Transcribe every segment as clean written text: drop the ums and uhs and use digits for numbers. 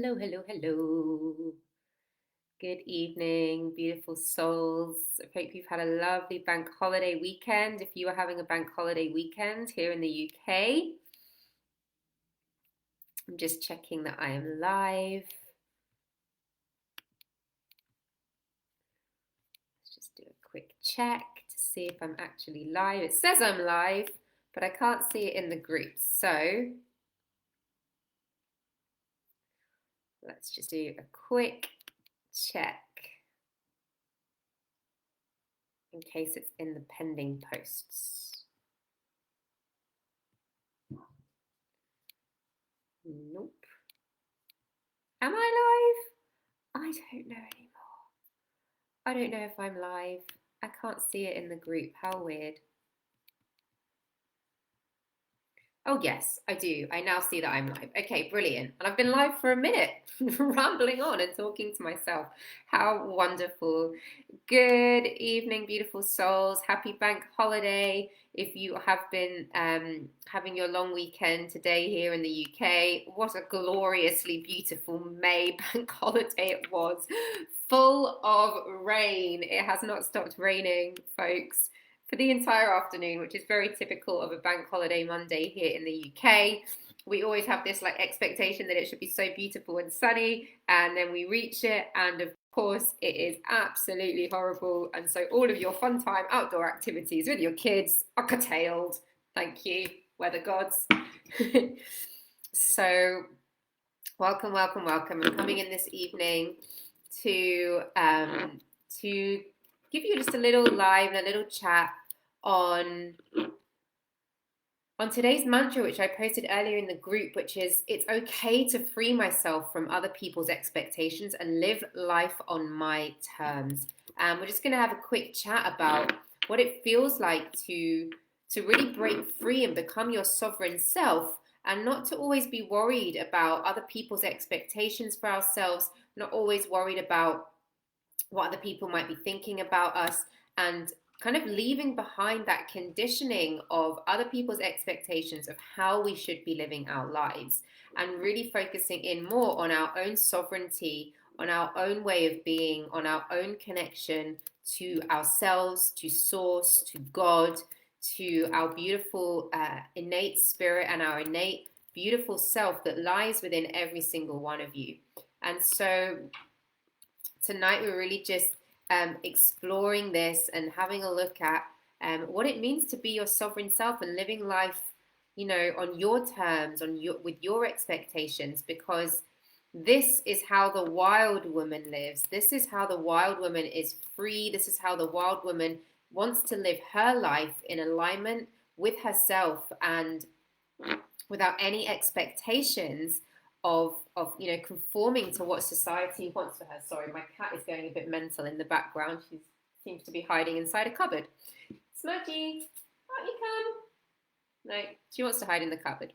Hello, hello, hello. Good evening, beautiful souls. I hope you've had a lovely bank holiday weekend. If you are having a bank holiday weekend here in the UK, I'm just checking that I am live. Let's just do a quick check to see if I'm actually live. It says I'm live, but I can't see it in the group. So let's just do a quick check in case it's in the pending posts. Nope. Am I live? I don't know anymore. I don't know if I'm live. I can't see it in the group. How weird. Oh, yes, I do. I now see that I'm live. Okay, brilliant. And I've been live for a minute, rambling on and talking to myself. How wonderful. Good evening, beautiful souls. Happy bank holiday. If you have been having your long weekend today here in the UK, what a gloriously beautiful May bank holiday it was. Full of rain. It has not stopped raining, folks, for the entire afternoon, which is very typical of a bank holiday Monday here in the UK. We always have this like expectation that it should be so beautiful and sunny, and then we reach it, and of course it is absolutely horrible. And so all of your fun time outdoor activities with your kids are curtailed. Thank you, weather gods. So welcome, welcome, welcome. I'm coming in this evening to give you just a little live and a little chat on today's mantra, which I posted earlier in the group, which is it's okay to free myself from other people's expectations and live life on my terms. We're just going to have a quick chat about what it feels like to really break free and become your sovereign self, and not to always be worried about other people's expectations for ourselves, not always worried about what other people might be thinking about us, and kind of leaving behind that conditioning of other people's expectations of how we should be living our lives, and really focusing in more on our own sovereignty, on our own way of being, on our own connection to ourselves, to source, to God, to our beautiful innate spirit and our innate beautiful self that lies within every single one of you. And so tonight we're really just exploring this and having a look at what it means to be your sovereign self and living life, you know, on your terms, with your expectations, because this is how the wild woman lives. This is how the wild woman is free. This is how the wild woman wants to live her life in alignment with herself and without any expectations of you know, conforming to what society wants for her. Sorry, my cat is going a bit mental in the background. She seems to be hiding inside a cupboard. Smudgy, out you come. No, she wants to hide in the cupboard.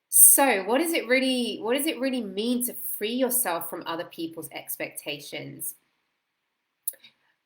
So what does it really mean to free yourself from other people's expectations?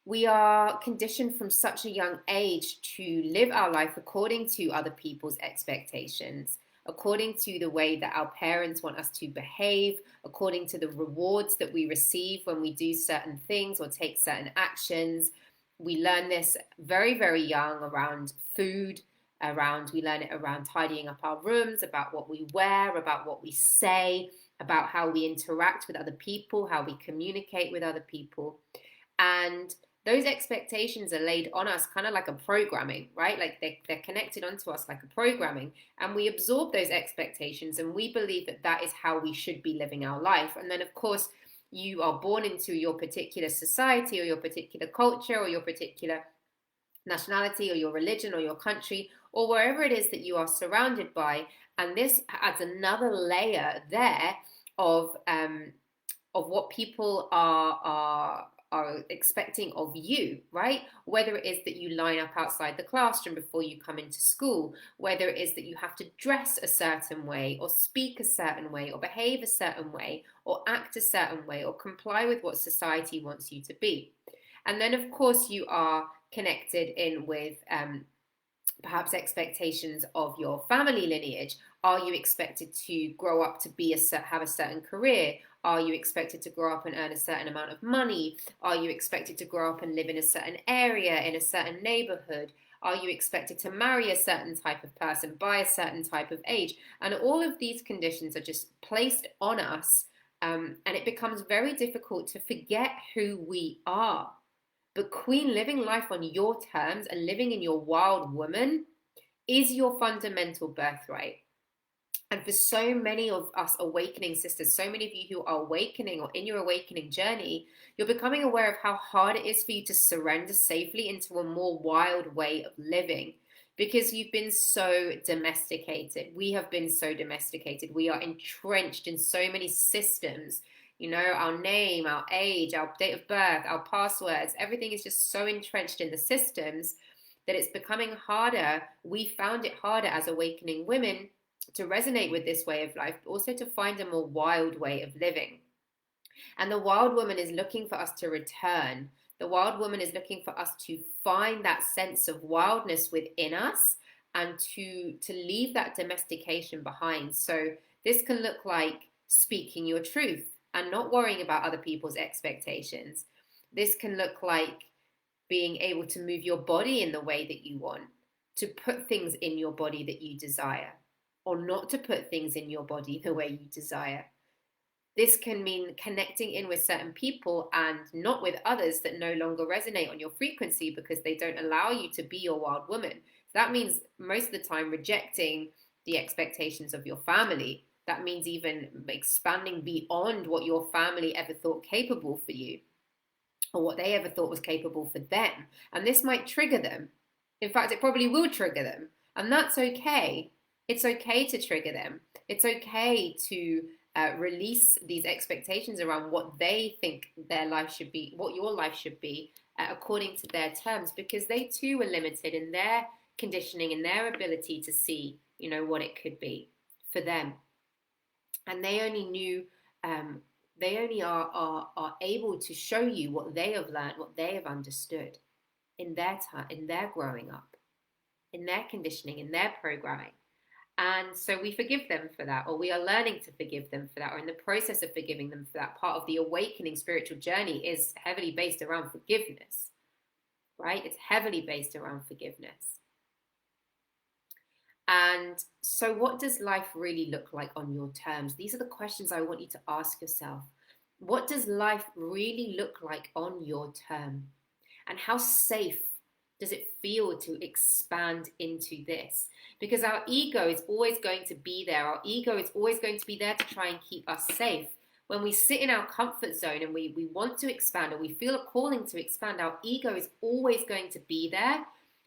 We are conditioned from such a young age to live our life according to other people's expectations, according to the way that our parents want us to behave, according to the rewards that we receive when we do certain things or take certain actions. We learn this very, very young around food, we learn it around tidying up our rooms, about what we wear, about what we say, about how we interact with other people, how we communicate with other people. And those expectations are laid on us kind of like a programming, right? Like they're connected onto us like a programming, and we absorb those expectations and we believe that that is how we should be living our life. And then of course you are born into your particular society or your particular culture or your particular nationality or your religion or your country or wherever it is that you are surrounded by, and this adds another layer there of what people are expecting of you, right? Whether it is that you line up outside the classroom before you come into school, whether it is that you have to dress a certain way or speak a certain way or behave a certain way or act a certain way or comply with what society wants you to be. And then of course you are connected in with perhaps expectations of your family lineage, Are you expected to grow up to have a certain career? Are you expected to grow up and earn a certain amount of money? Are you expected to grow up and live in a certain area, in a certain neighborhood? Are you expected to marry a certain type of person by a certain type of age? And all of these conditions are just placed on us, and it becomes very difficult to forget who we are. But Queen, living life on your terms and living in your wild woman is your fundamental birthright. And for so many of us awakening sisters, so many of you who are awakening or in your awakening journey, you're becoming aware of how hard it is for you to surrender safely into a more wild way of living, because you've been so domesticated. We have been so domesticated. We are entrenched in so many systems. You know, our name, our age, our date of birth, our passwords, everything is just so entrenched in the systems that it's becoming harder. We found it harder as awakening women to resonate with this way of life, but also to find a more wild way of living. And the wild woman is looking for us to return. The wild woman is looking for us to find that sense of wildness within us and to leave that domestication behind. So this can look like speaking your truth and not worrying about other people's expectations. This can look like being able to move your body in the way that you want, to put things in your body that you desire, or not to put things in your body the way you desire. This can mean connecting in with certain people and not with others that no longer resonate on your frequency because they don't allow you to be your wild woman. That means most of the time rejecting the expectations of your family. That means even expanding beyond what your family ever thought capable for you, or what they ever thought was capable for them. And this might trigger them. In fact, it probably will trigger them. And that's okay. It's okay to trigger them. It's okay to release these expectations around what they think their life should be, what your life should be, according to their terms, because they too were limited in their conditioning and their ability to see, you know, what it could be for them. And they only knew, they only are able to show you what they have learned, what they have understood in their time, in their growing up, in their conditioning, in their programming. And so we forgive them for that, or we are learning to forgive them for that, or in the process of forgiving them for that. Part of the awakening spiritual journey is heavily based around forgiveness, right? It's heavily based around forgiveness. And so what does life really look like on your terms? These are the questions I want you to ask yourself. What does life really look like on your term? And how safe does it feel to expand into this? Because our ego is always going to be there. Our ego is always going to be there to try and keep us safe. When we sit in our comfort zone and we want to expand, or we feel a calling to expand, our ego is always going to be there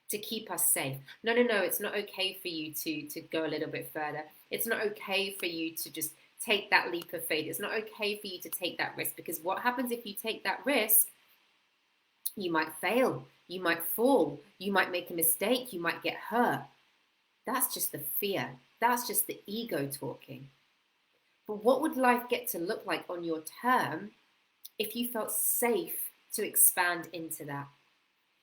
to keep us safe. No, it's not okay for you to go a little bit further. It's not okay for you to just take that leap of faith. It's not okay for you to take that risk, because what happens if you take that risk? You might fail, you might fall, you might make a mistake, you might get hurt. That's just the fear. That's just the ego talking. But what would life get to look like on your term if you felt safe to expand into that?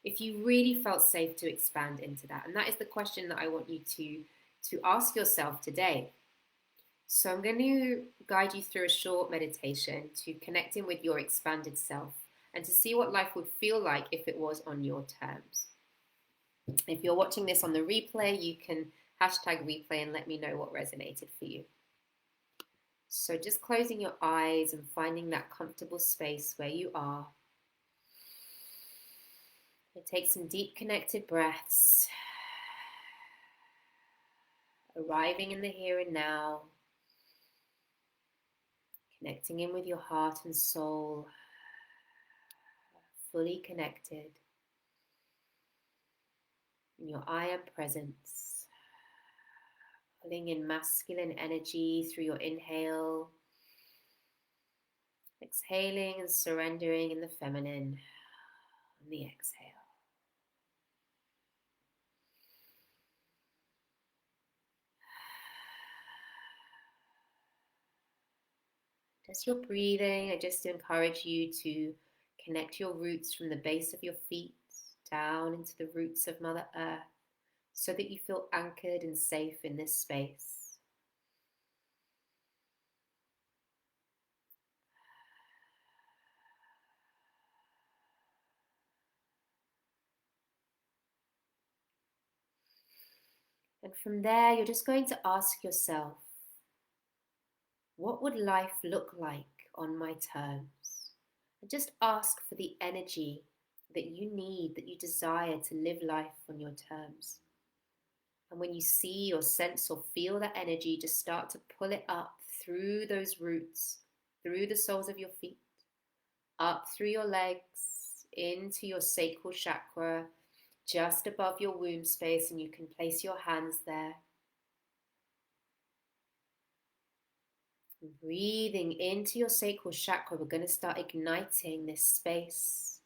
If you really felt safe to expand into that? And that is the question that I want you to ask yourself today. So I'm going to guide you through a short meditation to connect in with your expanded self and to see what life would feel like if it was on your terms. If you're watching this on the replay, you can hashtag replay and let me know what resonated for you. So just closing your eyes and finding that comfortable space where you are. And take some deep connected breaths. Arriving in the here and now. Connecting in with your heart and soul. Fully connected. In your I am presence. Pulling in masculine energy through your inhale. Exhaling and surrendering in the feminine on the exhale. As you're breathing, I just encourage you to connect your roots from the base of your feet down into the roots of Mother Earth so that you feel anchored and safe in this space. And from there, you're just going to ask yourself, what would life look like on my terms? And just ask for the energy that you need, that you desire to live life on your terms. And when you see or sense or feel that energy, just start to pull it up through those roots, through the soles of your feet, up through your legs, into your sacral chakra, just above your womb space, and you can place your hands there. Breathing into your sacral chakra, we're going to start igniting this space.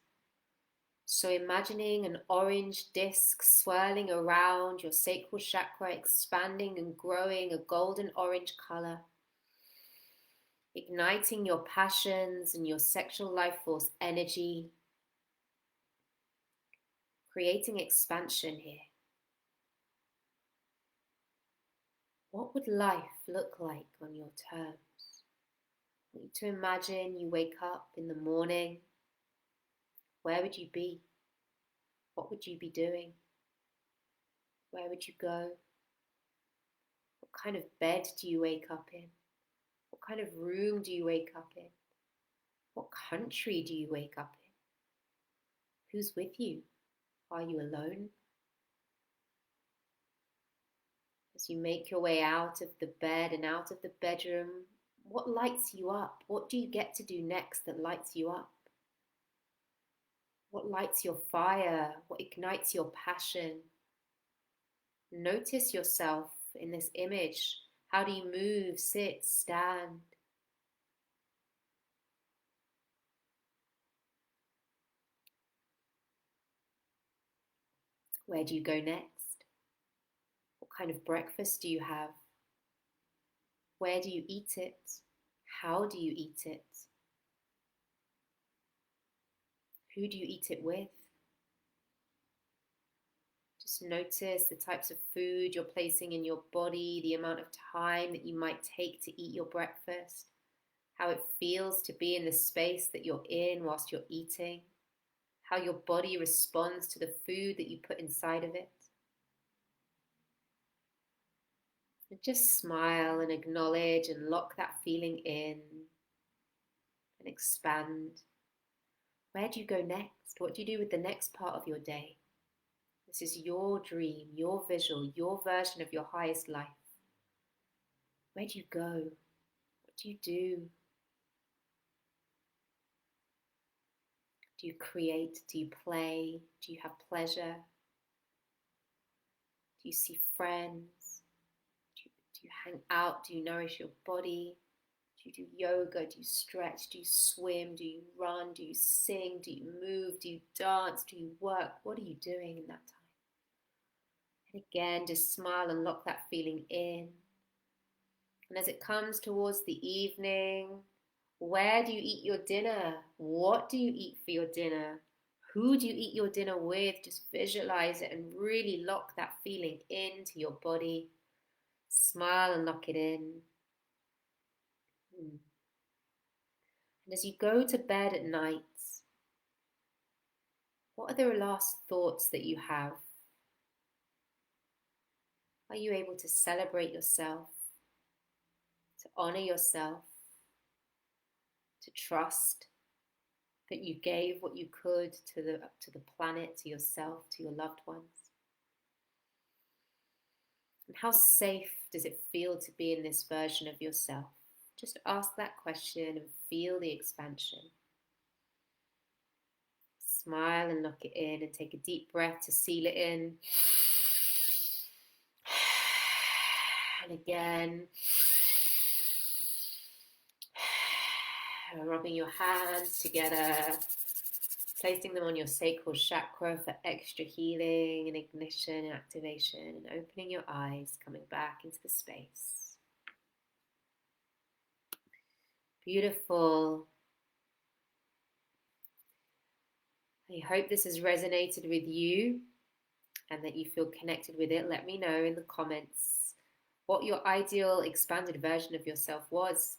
So imagining an orange disc swirling around your sacral chakra, expanding and growing a golden orange color, igniting your passions and your sexual life force energy, creating expansion here. What would life look like on your terms? I want you to imagine you wake up in the morning. Where would you be? What would you be doing? Where would you go? What kind of bed do you wake up in? What kind of room do you wake up in? What country do you wake up in? Who's with you? Are you alone? As you make your way out of the bed and out of the bedroom, what lights you up? What do you get to do next that lights you up? What lights your fire? What ignites your passion? Notice yourself in this image. How do you move, sit, stand? Where do you go next? What kind of breakfast do you have? Where do you eat it? How do you eat it? Who do you eat it with? Just notice the types of food you're placing in your body, the amount of time that you might take to eat your breakfast, how it feels to be in the space that you're in whilst you're eating, how your body responds to the food that you put inside of it. And just smile and acknowledge and lock that feeling in and expand. Where do you go next? What do you do with the next part of your day? This is your dream, your visual, your version of your highest life. Where do you go? What do you do? Do you create? Do you play? Do you have pleasure? Do you see friends? Do you hang out? Do you nourish your body? Do you do yoga? Do you stretch? Do you swim? Do you run? Do you sing? Do you move? Do you dance? Do you work? What are you doing in that time? And again, just smile and lock that feeling in. And as it comes towards the evening, where do you eat your dinner? What do you eat for your dinner? Who do you eat your dinner with? Just visualize it and really lock that feeling into your body. Smile and lock it in. And as you go to bed at night, what are the last thoughts that you have? Are you able to celebrate yourself, to honor yourself, to trust that you gave what you could to the planet, to yourself, to your loved ones? And how safe does it feel to be in this version of yourself? Just ask that question and feel the expansion. Smile and lock it in and take a deep breath to seal it in. And again, rubbing your hands together, placing them on your sacral chakra for extra healing and ignition and activation, and opening your eyes, coming back into the space. Beautiful. I hope this has resonated with you and that you feel connected with it. Let me know in the comments what your ideal expanded version of yourself was.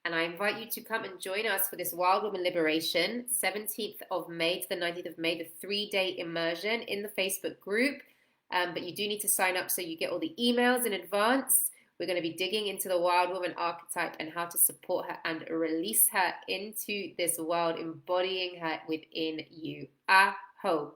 And I invite you to come and join us for this Wild Woman Liberation, 17th of May to the 19th of May, the 3-day immersion in the Facebook group. But you do need to sign up so you get all the emails in advance. We're going to be digging into the wild woman archetype and how to support her and release her into this world, embodying her within you. Aho.